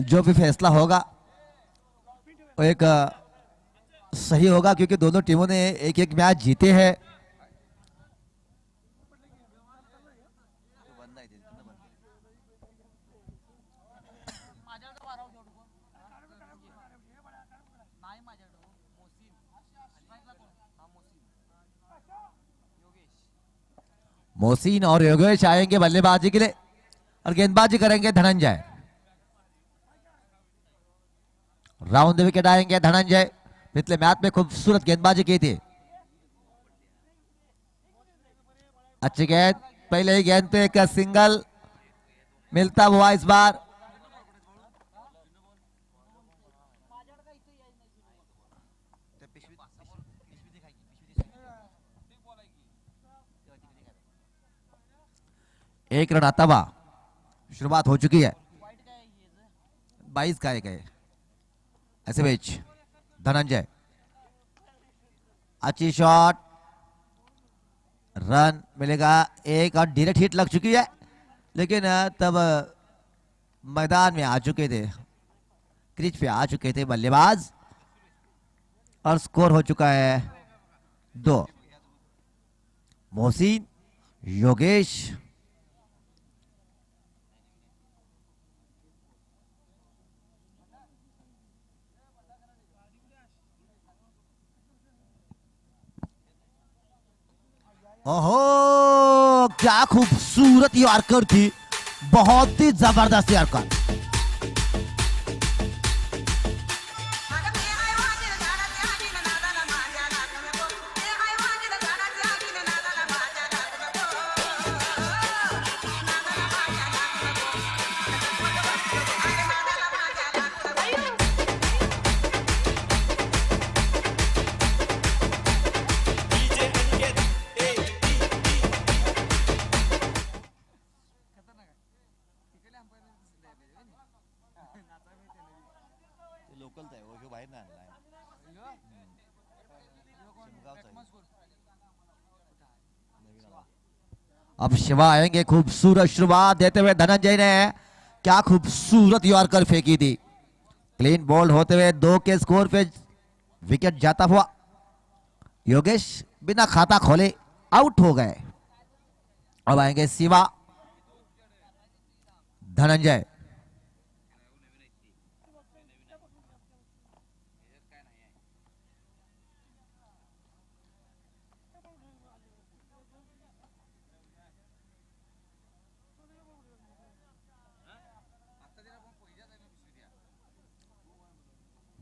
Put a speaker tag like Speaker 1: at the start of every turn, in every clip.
Speaker 1: जो भी फैसला होगा वो एक सही होगा, क्योंकि दोनों टीमों ने एक एक मैच जीते हैं। मोहसिन और योगेश आएंगे बल्लेबाजी के लिए और गेंदबाजी करेंगे धनंजय। राउंड विकेट आएंगे धनंजय, पिछले मैच में खूबसूरत गेंदबाजी की थी। अच्छी गेंद, पहले ही गेंद पे एक सिंगल मिलता हुआ इस बार। एक रन आता हुआ, शुरुआत हो चुकी है। 22 का गए ऐसे बीच धनंजय, अच्छी शॉट, रन मिलेगा एक और डायरेक्ट हिट लग चुकी है, लेकिन तब मैदान में आ चुके थे, क्रीज पे आ चुके थे बल्लेबाज और स्कोर हो चुका है 2। मोहसिन, योगेश, ओहो क्या खूबसूरत यॉर्कर थी, बहुत ही जबरदस्त यॉर्कर। अब शिवा आएंगे, खूबसूरत शुरुआत देते हुए धनंजय ने क्या खूबसूरत यॉर्कर फेंकी थी। क्लीन बॉल होते हुए 2 के स्कोर पे विकेट जाता हुआ योगेश बिना खाता खोले आउट हो गए। अब आएंगे शिवा, धनंजय,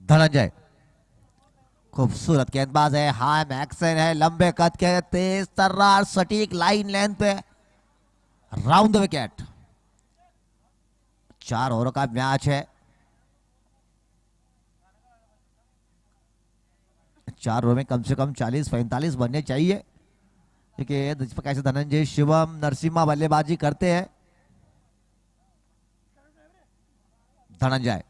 Speaker 1: धनंजय खूबसूरत गेंदबाज है, हाई मैक्सन है, लंबे कद के, तेज तर्रार सटीक लाइन लेंथ पे, राउंड विकेट। 4 ओवर का मैच है, 4 ओवर में कम से कम 40-45 बनने चाहिए, क्योंकि जिस प्रकार से धनंजय, शिवम, नरसिम्हा बल्लेबाजी करते हैं। धनंजय,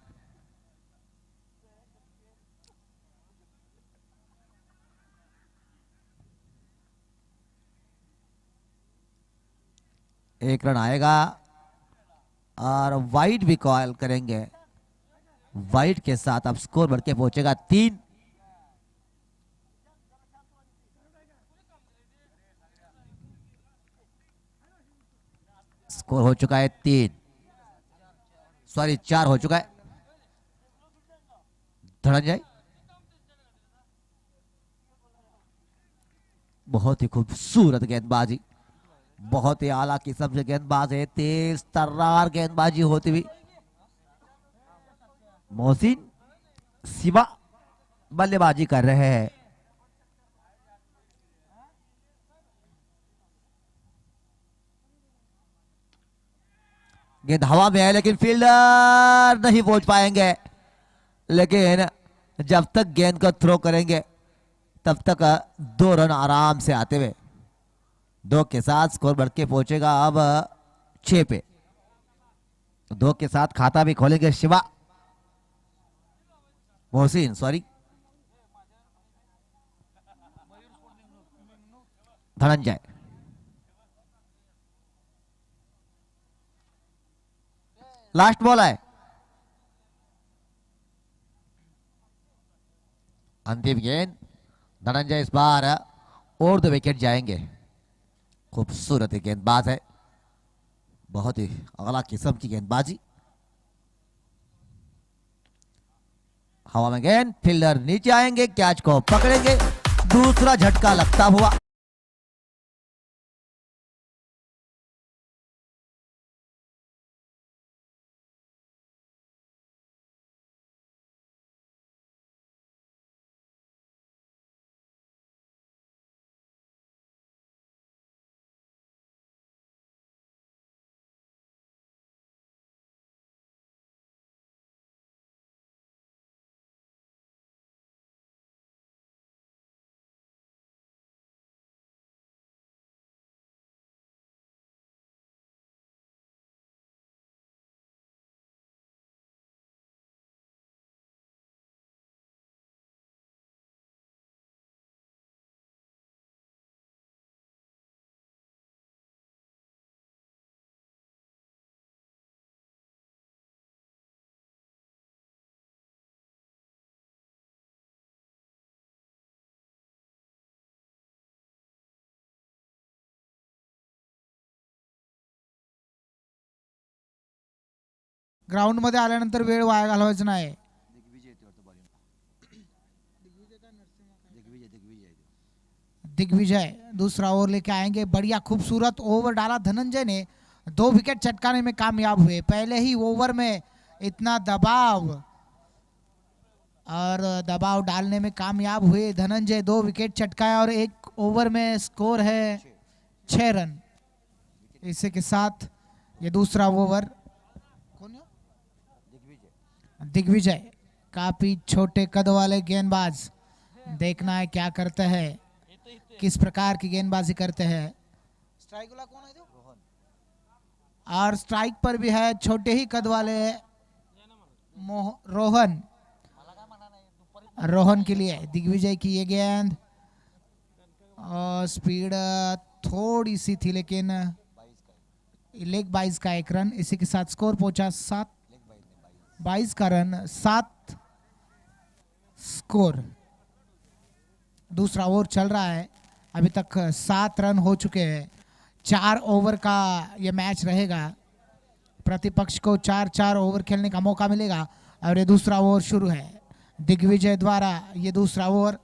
Speaker 1: एक रन आएगा और वाइड भी कॉल करेंगे। वाइड के साथ अब स्कोर बढ़ के पहुंचेगा 3। स्कोर हो चुका है 3, सॉरी 4 हो चुका है। धनंजय बहुत ही खूबसूरत गेंदबाजी, बहुत ही आला किस्म से गेंदबाज है, तेज तर्रार गेंदबाजी होती हुई। मोहसिन, शिवा बल्लेबाजी कर रहे हैं। गेंद हवा में है, लेकिन फील्डर नहीं पहुंच पाएंगे, लेकिन जब तक गेंद को थ्रो करेंगे तब तक 2 रन आराम से आते हुए 2 के साथ स्कोर बढ़ के पहुंचेगा अब 6 पे। 2 के साथ खाता भी खोलेंगे Shiva, Mohsin, sorry Dhananjay. Last ball है, अंतिम गेंद धनंजय इस बार और 2 विकेट जाएंगे। खूबसूरत गेंदबाज है, बहुत ही अगला किस्म की गेंदबाजी। हवा में गेंद, फील्डर नीचे आएंगे, कैच को पकड़ेंगे, दूसरा झटका लगता हुआ।
Speaker 2: ग्राउंड मध्ये आल्यानंतर वेळ वाया घालवायचा नाही। दिग्विजय दूसरा ओवर लेके आएंगे। बढ़िया खूबसूरत ओवर डाला धनंजय ने, 2 विकेट चटकाने में कामयाब हुए। पहले ही ओवर में इतना दबाव और दबाव डालने में कामयाब हुए धनंजय, 2 विकेट चटकाया और 1 ओवर में स्कोर है 6 रन। इसी के साथ ये दूसरा ओवर दिग्विजय काफी छोटे कद वाले गेंदबाज, देखना है क्या करते हैं, किस प्रकार की गेंदबाजी करते हैं। स्ट्राइक वाला कौन है और स्ट्राइक पर भी है छोटे ही कद वाले रोहन के लिए दिग्विजय की ये गेंद, और स्पीड थोड़ी सी थी लेकिन लेग 22 का 1 रन। इसी के साथ स्कोर पहुंचा 22 का रन, 7 स्कोर। दूसरा ओवर चल रहा है, अभी तक 7 रन हो चुके हैं। 4 ओवर का ये मैच रहेगा, प्रतिपक्ष को 4-4 ओवर खेलने का मौका मिलेगा और ये दूसरा ओवर शुरू है। दिग्विजय द्वारा ये दूसरा ओवर,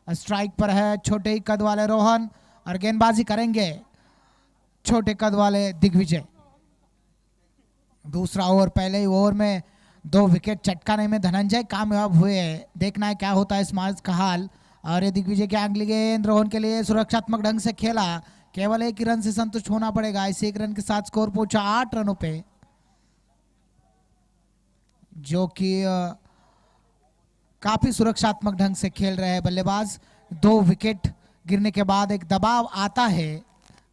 Speaker 2: स्ट्राइक पर है छोटे ही कद वाले रोहन और गेंदबाजी करेंगे छोटे कद वाले दिग्विजय। दूसरा ओवर, पहले ही ओवर में 2 विकेट चटकाने में धनंजय कामयाब हुए। देखना है क्या होता है इस मैच का हाल। और ये दिग्विजय के अगली गेंद रोहन के लिए सुरक्षात्मक ढंग से खेला, केवल 1 रन से संतुष्ट होना पड़ेगा। इस 1 रन के साथ स्कोर पहुंचा 8 रनों पे, जो कि काफी सुरक्षात्मक ढंग से खेल रहे हैं बल्लेबाज। 2 विकेट गिरने के बाद एक दबाव आता है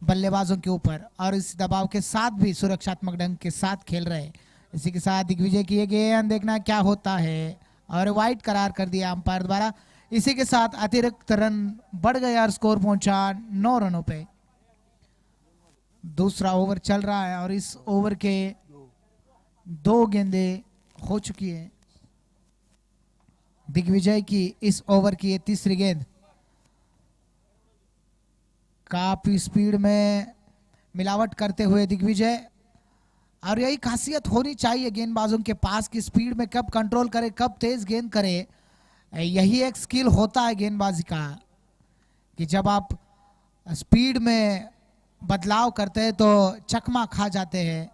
Speaker 2: बल्लेबाजों के ऊपर और इस दबाव के साथ भी सुरक्षात्मक ढंग के साथ खेल रहे हैं। इसी के साथ दिग्विजय की ये गेंद, देखना क्या होता है, और वाइड करार कर दिया अंपायर द्वारा। इसी के साथ अतिरिक्त रन बढ़ गया और स्कोर पहुंचा 9 रनों पे। दूसरा ओवर चल रहा है और इस ओवर के 2 गेंदें हो चुकी है। दिग्विजय की इस ओवर की ये तीसरी गेंद, काफी स्पीड में मिलावट करते हुए दिग्विजय, और यही खासियत होनी चाहिए गेंदबाजों के पास कि स्पीड में कब कंट्रोल करे, कब तेज गेंद करे। यही एक स्किल होता है गेंदबाजी का कि जब आप स्पीड में बदलाव करते हैं तो चकमा खा जाते हैं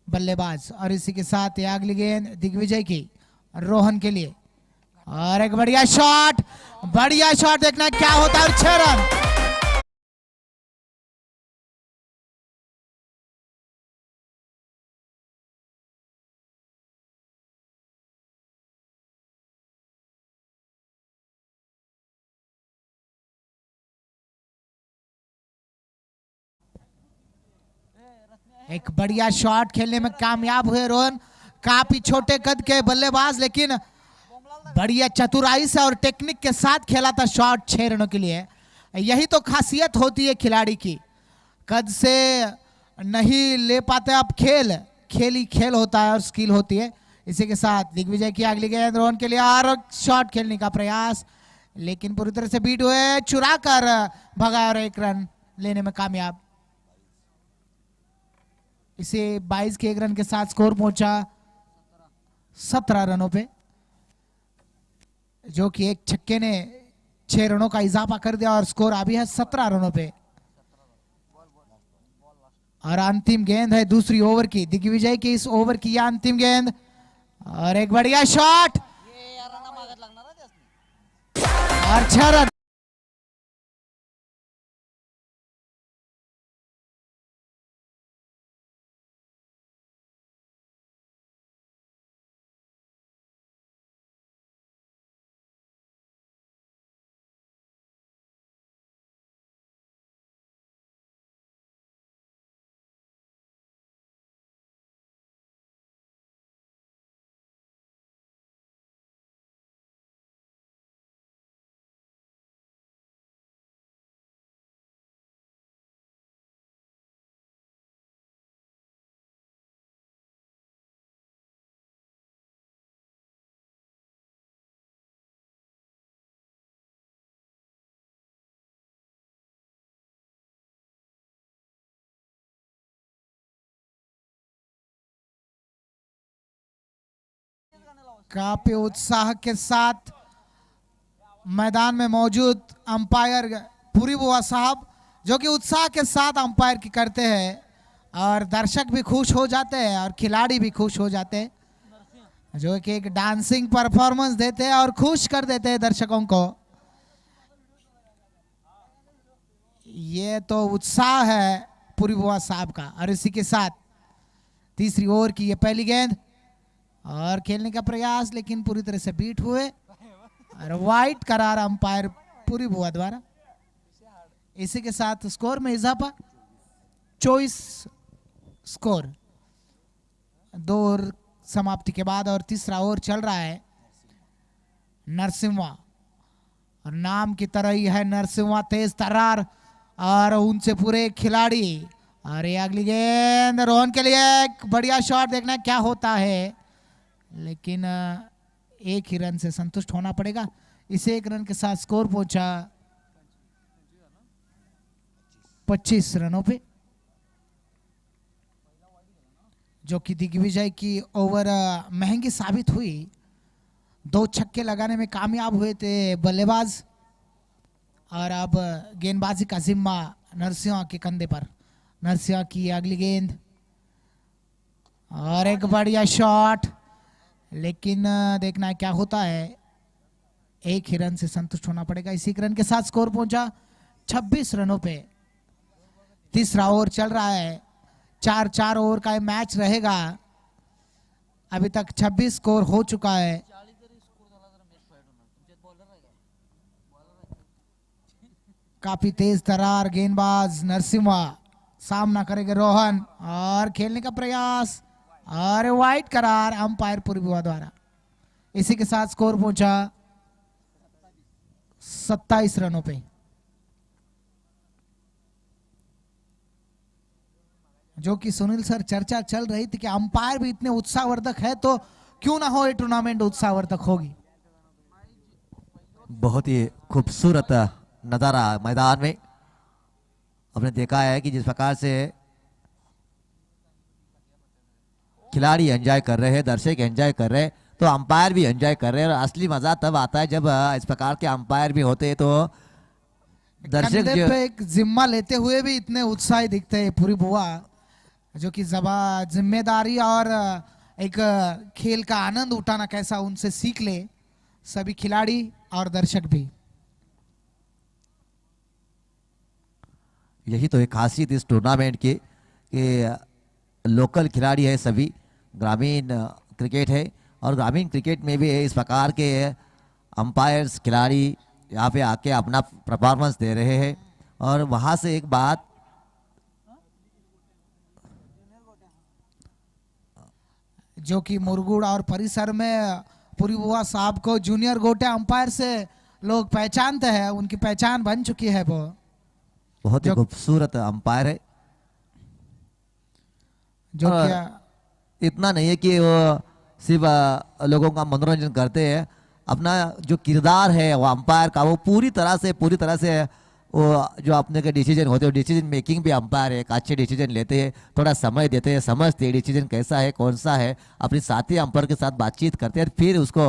Speaker 2: बल्लेबाज। और इसी के साथ ये अगली गेंद दिग्विजय की रोहन के लिए, और एक बढ़िया शॉट देखना क्या होता है, 6 रन। एक बढ़िया शॉट खेलने में कामयाब हुए रोहन, काफी छोटे कद के बल्लेबाज, लेकिन बढ़िया चतुराई से और टेक्निक के साथ खेला था शॉट 6 रनों के लिए। यही तो खासियत होती है खिलाड़ी की, कद से नहीं ले पाते आप खेल ही खेल होता है और स्किल होती है। इसी के साथ दिग्विजय की अगली गेंद रोहन के लिए और शॉट खेलने का प्रयास, लेकिन पूरी तरह से बीट हुए, चुरा कर भगा और एक रन लेने में कामयाब। इसे 22 के 1 रन के साथ स्कोर पहुंचा 17 रनों पे, जो कि एक छक्के ने 6 रनों का इजाफा कर दिया और स्कोर अभी है 17 रनों पे। और अंतिम गेंद है दूसरी ओवर की, दिग्विजय की इस ओवर की यह अंतिम गेंद और एक बढ़िया शॉट और 6 रन। काफी उत्साह के साथ मैदान में मौजूद अंपायर पुरी बुआ साहब, जो कि उत्साह के साथ अंपायर की करते हैं और दर्शक भी खुश हो जाते हैं और खिलाड़ी भी खुश हो जाते हैं, जो कि एक डांसिंग परफॉर्मेंस देते हैं और खुश कर देते हैं दर्शकों को। ये तो उत्साह है पुरी बुआ साहब का। और इसी के साथ तीसरी ओवर की ये पहली गेंद और खेलने का प्रयास, लेकिन पूरी तरह से बीट हुए और वाइड करार अंपायर पुरी बुआ द्वारा। इसी के साथ स्कोर में इजाफा 24 स्कोर 2 ओवर समाप्ति के बाद और तीसरा ओवर चल रहा है। नरसिम्हा, और नाम की तरह ही है नरसिम्हा, तेज तर्रार और उनसे पूरे खिलाड़ी। और ये अगली गेंद रोहन के लिए एक बढ़िया शॉट, देखना क्या होता है, लेकिन एक ही रन से संतुष्ट होना पड़ेगा। इसे 1 रन के साथ स्कोर पहुंचा 25 रनों पे, जो कि दिग्विजय की ओवर महंगी साबित हुई। 2 छक्के लगाने में कामयाब हुए थे बल्लेबाज और अब गेंदबाजी का जिम्मा नरसिम्हा के कंधे पर। नरसिम्हा की अगली गेंद और एक बढ़िया शॉट, लेकिन देखना है क्या होता है। एक ही रन से संतुष्ट होना पड़ेगा। इसी 1 रन के साथ स्कोर पहुंचा 26 रनों पे। तीसरा ओवर चल रहा है, 4-4 ओवर का मैच रहेगा। अभी तक 26 स्कोर हो चुका है। काफी तेज तरार गेंदबाज नरसिम्हा, सामना करेंगे रोहन और खेलने का प्रयास और वाइड करार अंपायर पुरी बुआ द्वारा। इसी के साथ स्कोर पहुंचा 27 रनों पे। जो कि सुनील सर चर्चा चल रही थी कि अंपायर भी इतने उत्साहवर्धक है तो क्यों ना हो ये टूर्नामेंट उत्साहवर्धक होगी।
Speaker 1: बहुत ही खूबसूरत नजारा मैदान में आपने देखा है कि जिस प्रकार से खिलाड़ी एंजॉय कर रहे हैं, दर्शक एंजॉय कर रहे हैं, तो अंपायर भी एंजॉय कर रहे हैं। और असली मजा तब आता है जब इस प्रकार के अंपायर भी होते हैं, तो दर्शक
Speaker 2: कंधे पे एक जिम्मा लेते हुए भी इतने उत्साही दिखते हैं पूरी बुआ, जो कि जिम्मेदारी और एक खेल का आनंद उठाना कैसा उनसे सीख ले सभी खिलाड़ी और दर्शक भी।
Speaker 1: यही तो एक खासियत इस टूर्नामेंट की कि लोकल खिलाड़ी है, सभी ग्रामीण क्रिकेट है, और ग्रामीण क्रिकेट में भी इस प्रकार के अंपायर्स खिलाड़ी यहाँ पे आके अपना परफॉर्मेंस दे रहे हैं। और वहाँ से एक बात
Speaker 2: जो कि मुरगुड़ और परिसर में पुरी बुआ साहब को जूनियर गोटे अंपायर से लोग पहचानते हैं, उनकी पहचान बन चुकी है। वो
Speaker 1: बहुत ही खूबसूरत अंपायर है।
Speaker 2: जो क्या
Speaker 1: इतना नहीं है कि वो सिर्फ लोगों का मनोरंजन करते हैं। अपना जो किरदार है वो अंपायर का वो पूरी तरह से वो जो अपने के डिसीजन होते हैं, डिसीजन मेकिंग भी अंपायर एक अच्छे डिसीजन लेते हैं, थोड़ा समय देते हैं, समझते हैं डिसीजन कैसा है कौन सा है, अपने साथी अंपायर के साथ बातचीत करते हैं, फिर उसको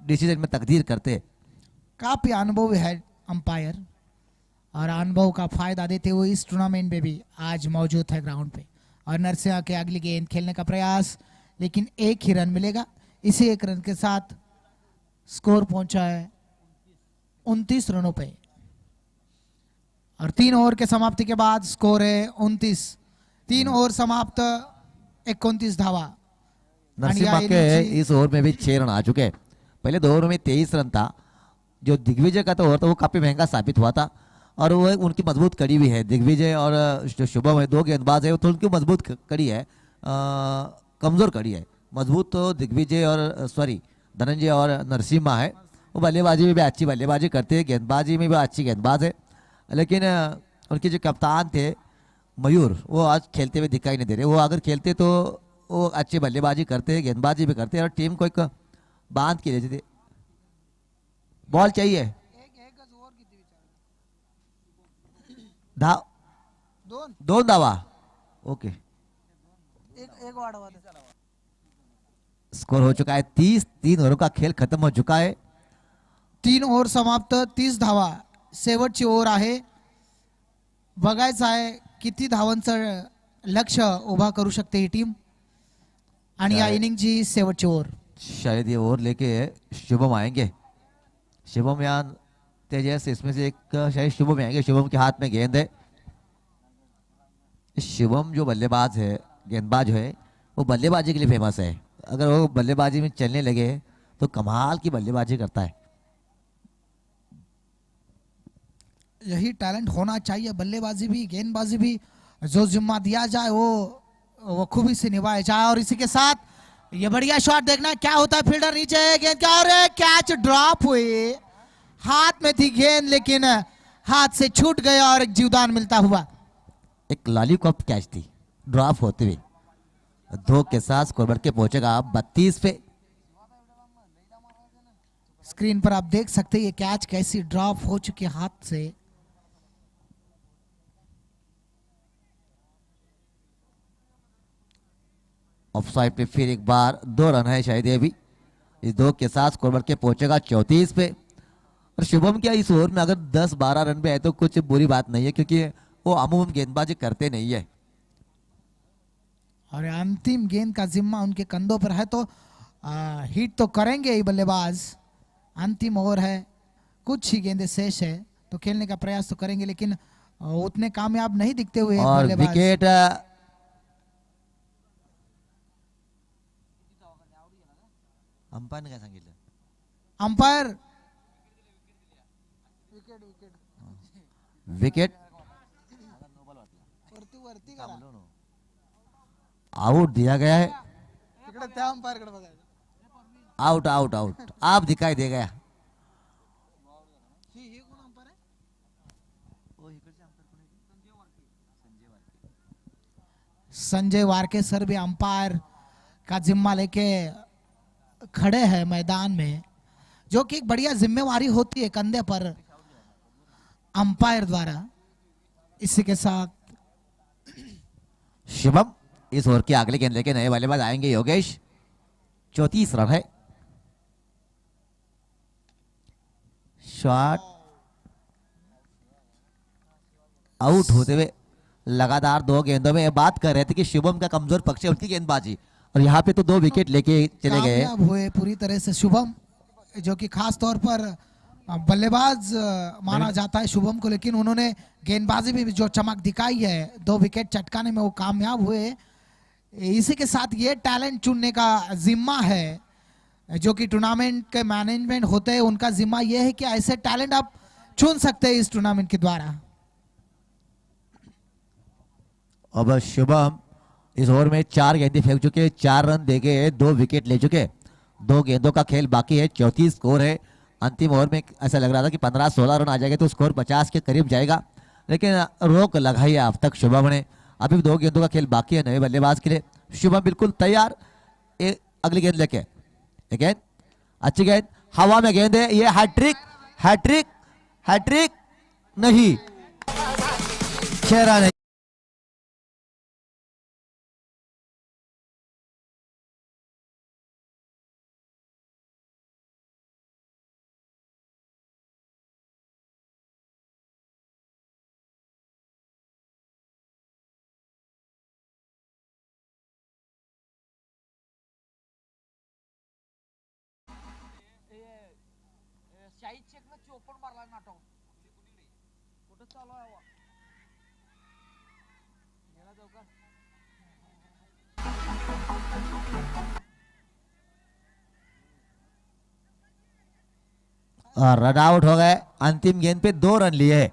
Speaker 1: डिसीजन में तकदीर करते हैं।
Speaker 2: काफी अनुभव है अंपायर और अनुभव का फायदा देते हुए इस टूर्नामेंट में भी आज मौजूद है ग्राउंड पे। और नरसिंह के अगली गेंद खेलने का प्रयास, लेकिन एक ही रन मिलेगा। इसी एक रन के साथ स्कोर पहुंचा है 29 रनों पे और 3 ओवर के समाप्ति के बाद स्कोर है 29। 3 ओवर समाप्त 29 धावा।
Speaker 1: नरसिम्हा के इस ओवर में भी 6 रन आ चुके हैं। पहले 2 ओवर में 23 रन था। जो दिग्विजय का तो ओवर था वो काफी महंगा साबित हुआ था और वो उनकी मजबूत कड़ी भी है। दिग्विजय और जो शुभम है 2 गेंदबाज है तो उनकी मजबूत कड़ी है, कमजोर कड़ी है। मजबूत तो दिग्विजय और धनंजय और नरसिम्हा है। वो बल्लेबाजी में भी अच्छी बल्लेबाजी करते हैं, गेंदबाजी में भी अच्छी गेंदबाज है। लेकिन उनके जो कप्तान थे मयूर वो आज खेलते हुए दिखाई नहीं दे रहे। वो अगर खेलते तो वो अच्छी बल्लेबाजी करते हैं, गेंदबाजी भी करते हैं और टीम को एक बांध के लेते थे। बॉल चाहिए दो धावा। ओके, स्कोर हो चुका है 30। 3 ओव्हर का खेल खत्म हो चुका है।
Speaker 2: 3 ओव्हर समाप्त 30 धावा। शेवटची ओव्हर आहे, बघायचं आहे किती धावांचं लक्ष्य उभा करू शकते ही टीम आणि या इनिंगची शेवटची ओव्हर।
Speaker 1: शायद ये ओवर लेके शुभम आएंगे। शुभम या तेजस इसमें से एक शायद शुभम आएंगे। शुभम के हाथ में गेंद है। शुभम जो बल्लेबाज है, गेंदबाज है, वो बल्लेबाजी के लिए फेमस है। अगर वो बल्लेबाजी में चलने लगे तो कमाल की बल्लेबाजी करता है।
Speaker 2: यही टैलेंट होना चाहिए, बल्लेबाजी भी गेंदबाजी भी जो जिम्मा दिया जाए वो खूबी से निभाया जाए। और इसी के साथ ये बढ़िया शॉट देखना क्या होता है। फील्डर नीचे गेंद का और कैच ड्रॉप हुई, हाथ में थी गेंद लेकिन हाथ से छूट गया और एक जीवदान मिलता हुआ।
Speaker 1: एक लॉलीपॉप कैच थी ड्रॉप होते हुए। 2 के साथ स्कोर बढ़ के पहुंचेगा 32 पे।
Speaker 2: स्क्रीन पर आप देख सकते हैं ये कैच कैसी ड्रॉप हो चुकी हाथ से।
Speaker 1: ऑफसाइड पे फिर एक बार 2 रन है शायद ये भी। इस 2 के साथ स्कोर बढ़ के पहुंचेगा 34 पे। और शुभम क्या इस ओवर में अगर 10-12 रन पे है तो कुछ बुरी बात नहीं है, क्योंकि वो अमूमन गेंदबाजी करते नहीं है।
Speaker 2: और अंतिम गेंद का जिम्मा उनके कंधों पर है तो हिट तो करेंगे ही बल्लेबाज। अंतिम ओवर है, कुछ ही गेंदें शेष है तो खेलने का प्रयास तो करेंगे, लेकिन उतने कामयाब नहीं दिखते हुए
Speaker 1: और विकेट अंपायर ने काय सांगितलं?
Speaker 2: अंपायर
Speaker 1: विकेट आउट दिया गया है। आउट आउट आउट आप दिखाई दे गया।
Speaker 2: संजय वारके सर भी अंपायर का जिम्मा लेके खड़े हैं मैदान में, जो कि एक बढ़िया जिम्मेवारी होती है कंधे पर अंपायर द्वारा। इसी के साथ
Speaker 1: शुभम इस ओवर की अगले गेंद लेके नए बल्लेबाज आएंगे योगेश। 34 रन है। शॉट आउट होते हुए लगातार 2 गेंदों में बात कर रहे थे कि शुभम का कमजोर पक्ष है उनकी गेंदबाजी, और यहाँ पे तो 2 विकेट लेके चले गए।
Speaker 2: कामयाब हुए पूरी तरह से शुभम, जो कि खास तौर पर बल्लेबाज माना जाता है शुभम को, लेकिन उन्होंने गेंदबाजी में भी जो चमक दिखाई है 2 विकेट चटकाने में वो कामयाब हुए। इसी के साथ ये टैलेंट चुनने का जिम्मा है, जो कि टूर्नामेंट के मैनेजमेंट होते हैं उनका जिम्मा ये है कि ऐसे टैलेंट आप चुन सकते हैं इस टूर्नामेंट के द्वारा।
Speaker 1: अब शुभम इस ओवर में 4 गेंदें फेंक चुके, 4 रन देके 2 विकेट ले चुके। 2 गेंदों का खेल बाकी है, 34 स्कोर है। अंतिम ओवर में ऐसा लग रहा था कि 15-16 रन आ जाएंगे तो स्कोर 50 के करीब जाएगा, लेकिन रोक लगाई है अब तक शुभम ने। अभी 2 गेंदों का खेल बाकी है नए बल्लेबाज के लिए। शुभम बिल्कुल तैयार, अगली गेंद लेके अगेन अच्छी गेंद हवा में गेंद है ये हैट्रिक हैट्रिक हैट्रिक नहीं 6 रन है और रन आउट हो गए अंतिम गेंद पे 2 रन लिए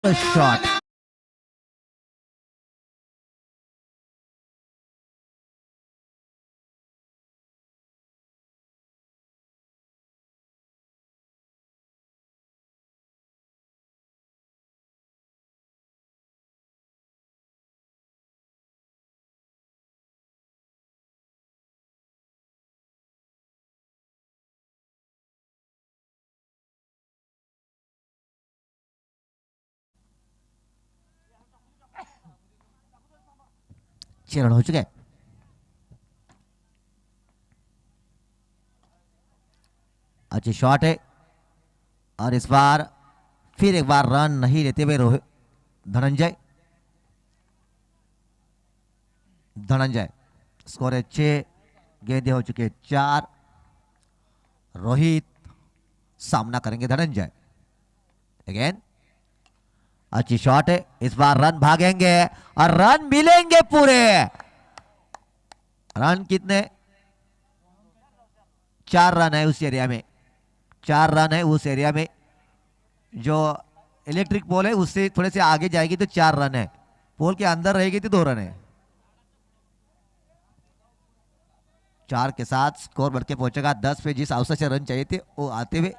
Speaker 1: शॉट। चरण हो चुके हैं। अच्छी शॉट है और इस बार फिर एक बार रन नहीं लेते हुए रोहित धनंजय। धनंजय स्कोर है 6, गेंदे हो चुके 4। रोहित सामना करेंगे धनंजय। अगेन अच्छी शॉट है, इस बार रन भागेंगे और रन मिलेंगे पूरे। रन कितने? 4 रन है उस एरिया में। 4 रन है उस एरिया में। जो इलेक्ट्रिक पोल है उससे थोड़े से आगे जाएगी तो 4 रन है। पोल के अंदर रहेगी तो 2 रन है। 4 के साथ स्कोर बढ़ के पहुंचेगा 10 पे। जिस अवसर से रन चाहिए थे वो आते हुए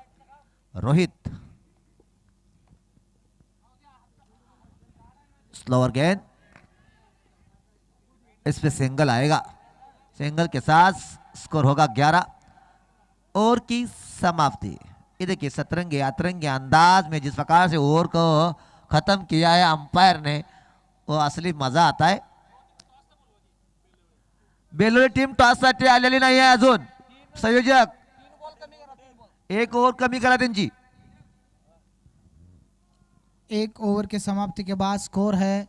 Speaker 1: रोहित। स्लोअर गेंद, इस पे सिंगल आएगा। सिंगल के साथ स्कोर होगा 11। ओवर की समाप्ति। ये देखिए सतरंगी अतरंगी अंदाज में जिस प्रकार से ओवर को खत्म किया है अंपायर ने, वो असली मजा आता है। बेलोली टीम टॉससाठी आलेली नाही आहे अजून। संयोजक 1 ओव्हर कमी करा त्यांची।
Speaker 2: 1 ओवर के समाप्ति के बाद स्कोर है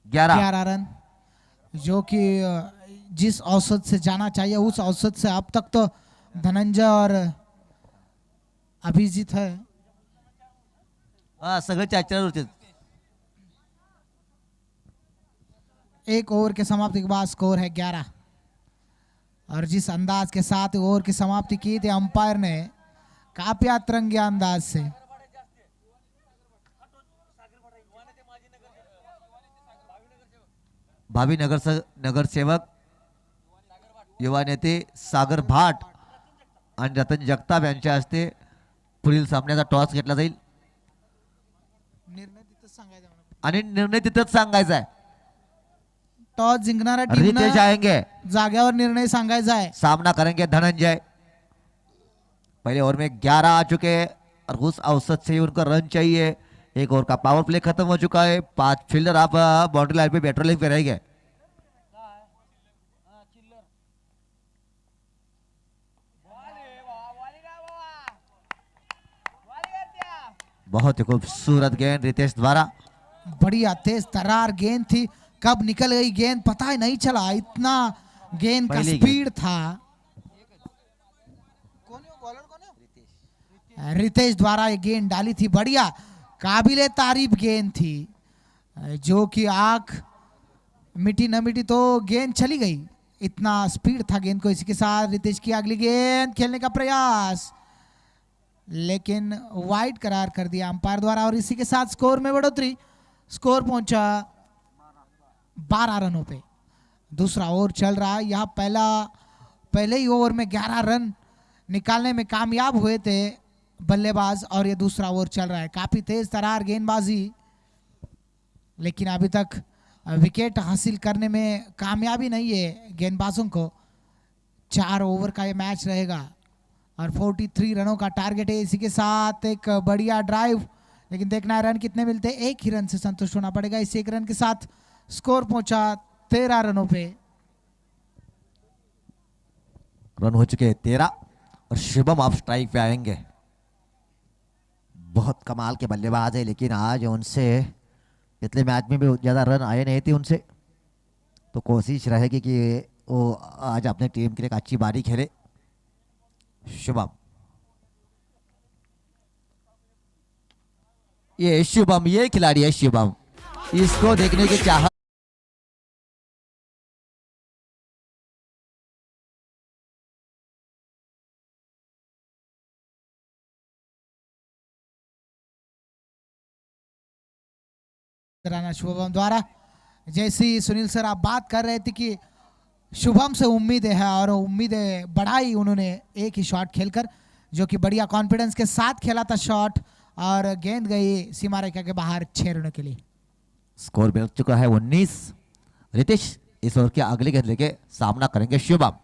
Speaker 1: 11
Speaker 2: रन, जो कि जिस औसत से जाना चाहिए उस औसत से अब तक तो धनंजय और अभिजीत है।
Speaker 1: हाँ सगळे चार होते।
Speaker 2: 1 ओवर के समाप्ति के बाद स्कोर है 11। और जिस अंदाज के साथ ओवर की समाप्ति की थी अंपायर ने, काफी अतरंगी अंदाज से।
Speaker 1: भावी नगरसेवक युवा नेते सागर भाट आणि रतन जगताप यांच्या हस्ते पुढील सामन्याचा टॉस घेतला जाईल आणि निर्णय तिथेच सांगायचा आहे।
Speaker 2: टॉस जिंकणाऱ्या टीमने
Speaker 1: रितेश आएंगे,
Speaker 2: जाग्यावर निर्णय सांगायचा आहे।
Speaker 1: सामना करेंगे धनंजय। पहले ओवर में 11 आ चुके हैं और उस औसत से ही उनको रन चाहिए। 1 ओवर का पावर प्ले खत्म हो चुका है। 5 फील्डर आप बाउंड्री लाइन पे पेट्रोलिंग पे रहेंगे। बहुत ही खूबसूरत गेंद रितेश द्वारा।
Speaker 2: बढ़िया तेज तरार गेंद थी, कब निकल गई गेंद पता ही नहीं चला, इतना गेंद का स्पीड था। रितेश द्वारा ये गेंद डाली थी, बढ़िया काबिले तारीफ गेंद थी, जो कि आंख मिटी न मिटी तो गेंद चली गई, इतना स्पीड था गेंद को। इसी के साथ रितेश की अगली गेंद खेलने का प्रयास, लेकिन वाइड करार कर दिया अंपायर द्वारा। और इसी के साथ स्कोर में बढ़ोतरी, स्कोर पहुंचा 12 रनों पे। दूसरा ओवर चल रहा है। यहाँ पहले ही ओवर में 11 रन निकालने में कामयाब हुए थे बल्लेबाज, और ये दूसरा ओवर चल रहा है। काफी तेज तरार गेंदबाजी, लेकिन अभी तक विकेट हासिल करने में कामयाबी नहीं है गेंदबाजों को। 4 ओवर का ये मैच रहेगा और 43 रनों का टारगेट है। इसी के साथ एक बढ़िया ड्राइव, लेकिन देखना है रन कितने मिलते हैं। 1 ही रन से संतुष्ट होना पड़ेगा। इस 1 रन के साथ स्कोर पहुंचा 13 रनों पे।
Speaker 1: रन हो चुके हैं 13 और शुभम आप स्ट्राइक पे आएंगे। बहुत कमाल के बल्लेबाज है, लेकिन आज उनसे पिछले मैच में भी ज्यादा रन आए नहीं थे उनसे, तो कोशिश रहेगी कि वो आज अपने टीम के लिए एक अच्छी बारी खेले। शुभम, ये खिलाड़ी है शुभम, इसको देखने की चाहत
Speaker 2: राणा शुभम द्वारा। जैसी सुनील सर आप बात कर रहे थे कि शुभम से उम्मीदें है और उम्मीदें बढ़ाई उन्होंने एक ही शॉट खेलकर, जो कि बढ़िया कॉन्फिडेंस के साथ खेला था शॉट, और गेंद गई सीमा रेखा के बाहर 6 रनों के लिए।
Speaker 1: स्कोर मिल चुका है 19। रितेश इस ओवर के अगली गेंद लेके सामना करेंगे शुभम।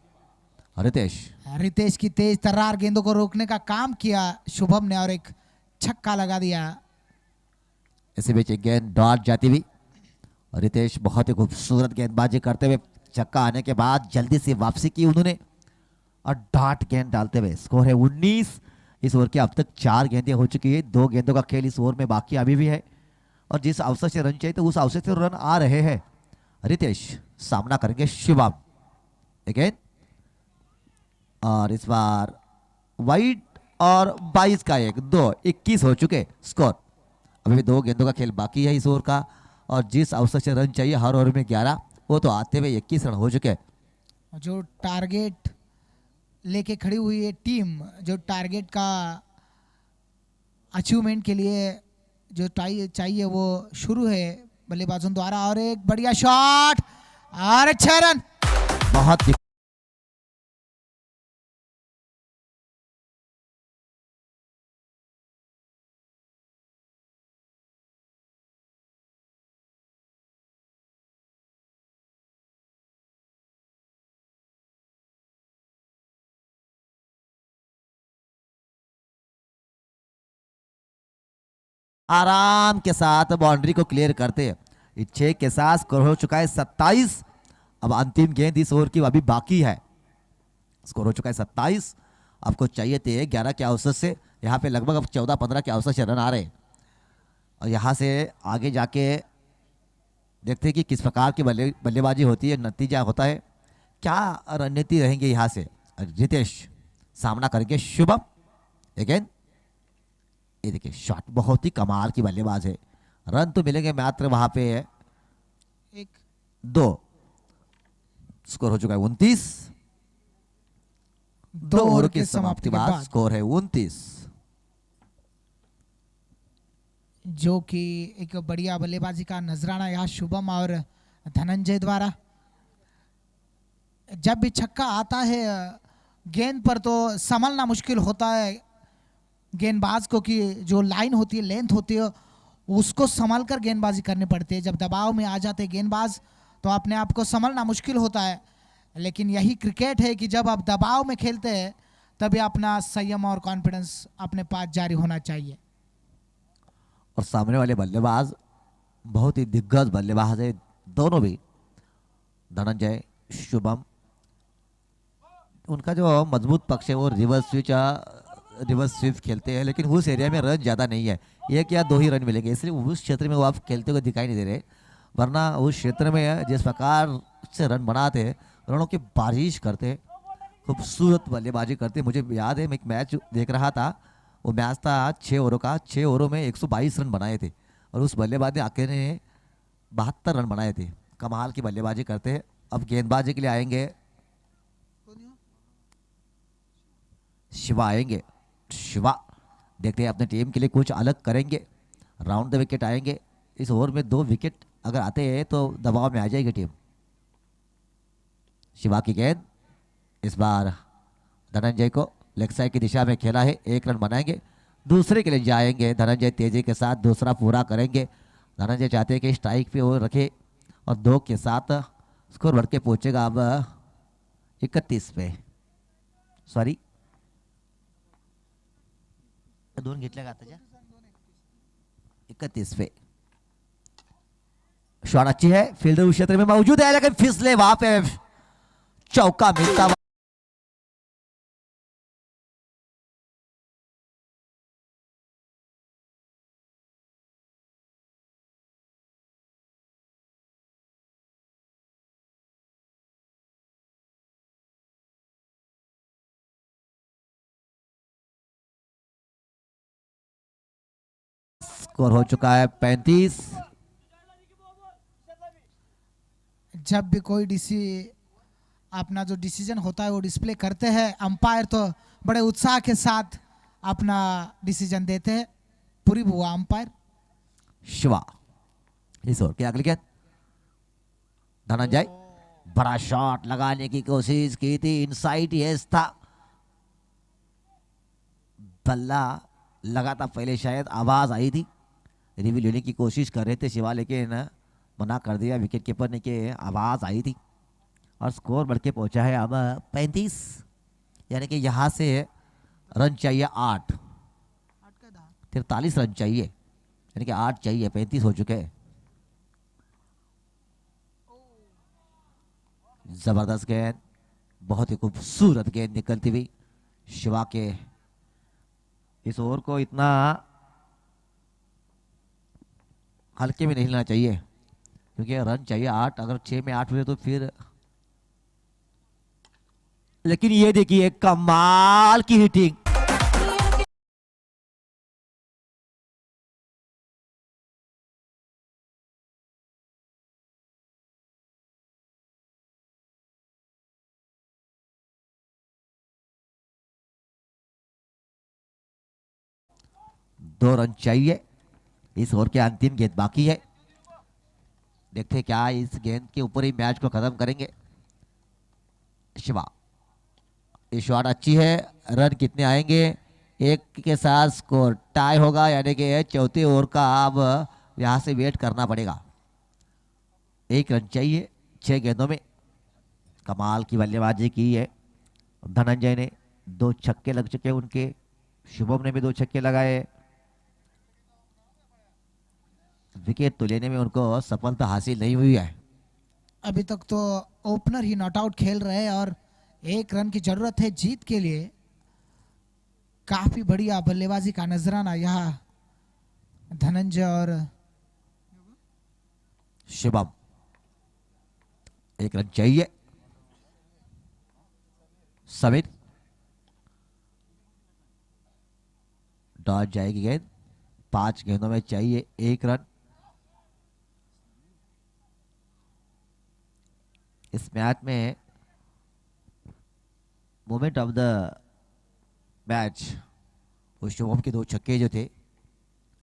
Speaker 2: रितेश की तेज तर्रार गेंदों को रोकने का काम किया शुभम ने और एक छक्का लगा दिया।
Speaker 1: इसी बीच एक गेंद डॉट जाती हुई, रितेश बहुत ही खूबसूरत गेंदबाजी करते हुए छक्का आने के बाद जल्दी से वापसी की उन्होंने और डॉट गेंद डालते हुए स्कोर है 19। इस ओवर के अब तक 4 गेंदें हो चुकी है, 2 गेंदों का खेल इस ओवर में बाकी अभी भी है और जिस अवसर से रन चाहिए तो उस अवसर से रन आ रहे हैं। रितेश सामना करेंगे शिवम अगेन और इस बार वाइड और 22 का 21 हो चुके स्कोर। अभी भी 2 गेंदों का खेल बाकी है इस ओवर का और जिस अवसर से रन चाहिए हर ओवर में 11 वो तो आते हुए 21 रन हो चुके।
Speaker 2: जो टारगेट लेके खड़ी हुई है टीम, जो टारगेट का अचीवमेंट के लिए जो चाहिए वो शुरू है बल्लेबाजों द्वारा। और एक बढ़िया शॉट और 6 रन।
Speaker 1: बहुत आराम के साथ बाउंड्री को क्लियर करते हैं। 6 के साथ स्कोर हो चुका है 27। अब अंतिम गेंद इस ओवर की अभी बाकी है। स्कोर हो चुका है 27। आपको चाहिए थे 11 के अवसर से, यहाँ पे लगभग अब 14-15 के अवसर से रन आ रहे हैं और यहाँ से आगे जाके देखते हैं कि किस प्रकार की बल्लेबाजी होती है, नतीजा होता है, क्या रणनीति रहेंगे यहाँ से। रितेश सामना करेंगे शुभम अगेन। ये देखिए शॉट बहुत ही कमाल की बल्लेबाज है। रन तो मिलेंगे मात्र वहां पे है 2। स्कोर हो चुका है 29। 2 ओवर की समाप्ति बाद स्कोर है 29।
Speaker 2: जो कि एक बढ़िया बल्लेबाजी का नजराना यहाँ शुभम और धनंजय द्वारा। जब भी छक्का आता है गेंद पर तो संभलना मुश्किल होता है गेंदबाज को, कि जो लाइन होती है, लेंथ होती है, उसको संभल कर गेंदबाजी करनी पड़ती है। जब दबाव में आ जाते हैं गेंदबाज तो अपने आप को संभलना मुश्किल होता है। लेकिन यही क्रिकेट है कि जब आप दबाव में खेलते हैं तभी अपना संयम और कॉन्फिडेंस अपने पास जारी होना चाहिए।
Speaker 1: और सामने वाले बल्लेबाज बहुत ही दिग्गज बल्लेबाज है दोनों भी, धनंजय शुभम। उनका जो मजबूत पक्ष है वो रिवर्स स्वीप खेलते हैं, लेकिन उस एरिया में रन ज़्यादा नहीं है, 1 या 2 ही रन मिलेंगे, इसलिए उस क्षेत्र में वो आप खेलते हुए दिखाई नहीं दे रहे। वरना उस क्षेत्र में जिस प्रकार से रन बनाते हैं, रनों की बारिश करते हैं, खूबसूरत बल्लेबाजी करते हैं। मुझे याद है मैं एक मैच देख रहा था, वो मैच था 6 ओवरों का, 6 ओवरों में 122 रन बनाए थे और उस बल्लेबाज ने अकेले ने 72 रन बनाए थे। कमाल की बल्लेबाजी करते हैं। अब गेंदबाजी के लिए आएंगे शिवा आएंगे। शिवा देखते हैं अपने टीम के लिए कुछ अलग करेंगे। राउंड द विकेट आएंगे। इस ओवर में 2 विकेट अगर आते हैं तो दबाव में आ जाएगी टीम। शिवा की गेंद इस बार धनंजय को लेग साइड की दिशा में खेला है, 1 रन बनाएंगे। दूसरे के लिए जाएंगे धनंजय, तेजी के साथ दूसरा पूरा करेंगे। धनंजय चाहते हैं कि स्ट्राइक पे वो रखे और 2 के साथ स्कोर बढ़ के पहुंचेगा अब 31 पे, सॉरी 2 घेतल्या का 31 पे। शॉट अच्छी है, फील्डर उस क्षेत्र में मौजूद है लेकिन फिसले वहां पे चौका मिलता। स्कोर हो चुका है 35।
Speaker 2: जब भी कोई अपना जो डिसीजन होता है वो डिस्प्ले करते हैं अंपायर, तो बड़े उत्साह के साथ अपना डिसीजन देते हैं। पूरी हुआ अंपायर।
Speaker 1: शिवा इस ओवर की अगली गेंद, धनंजय बड़ा शॉट लगाने की कोशिश की थी, इनसाइड यस था, बल्ला लगा था पहले, शायद आवाज आई थी, रिव्यू लेने की कोशिश कर रहे थे शिवा, लेकिन मना कर दिया विकेट कीपर ने कि आवाज आई थी। और स्कोर बढ़ के पहुंचा है अब 35, यानी कि यहां से रन चाहिए 8, 43 रन चाहिए, यानी कि 8 चाहिए, 35 हो चुके हैं। जबरदस्त गेंद, बहुत ही खूबसूरत गेंद निकलती हुई शिवा के। इस ओवर को इतना हल्के में नहीं लेना चाहिए, क्योंकि रन चाहिए 8, अगर 6 में 8 हुए तो फिर, लेकिन ये देखिए कमाल की हिटिंग, दो रन चाहिए, इस ओवर के अंतिम गेंद बाकी है, देखते हैं क्या इस गेंद के ऊपर ही मैच को खत्म करेंगे शिवा। ये शॉट अच्छी है, रन कितने आएंगे, एक के साथ स्कोर टाई होगा, यानी कि चौथे ओवर का अब यहां से वेट करना पड़ेगा। 1 रन चाहिए 6 गेंदों में, कमाल की बल्लेबाजी की है धनंजय ने, 2 छक्के लग चुके उनके, शुभम ने भी 2 छक्के लगाए, विकेट तो लेने में उनको सफलता हासिल नहीं हुई है।
Speaker 2: अभी तक तो ओपनर ही नॉट आउट खेल रहे हैं और 1 रन की जरूरत है जीत के लिए। काफी बढ़िया बल्लेबाजी का नजराना यहाँ धनंजय और
Speaker 1: शिवम। 1 रन चाहिए, समीर डॉट जाएगी गेंद, 5 गेंदों में चाहिए 1 रन। इस मैच में मोमेंट ऑफ द मैच वो शुभम के 2 छक्के जो थे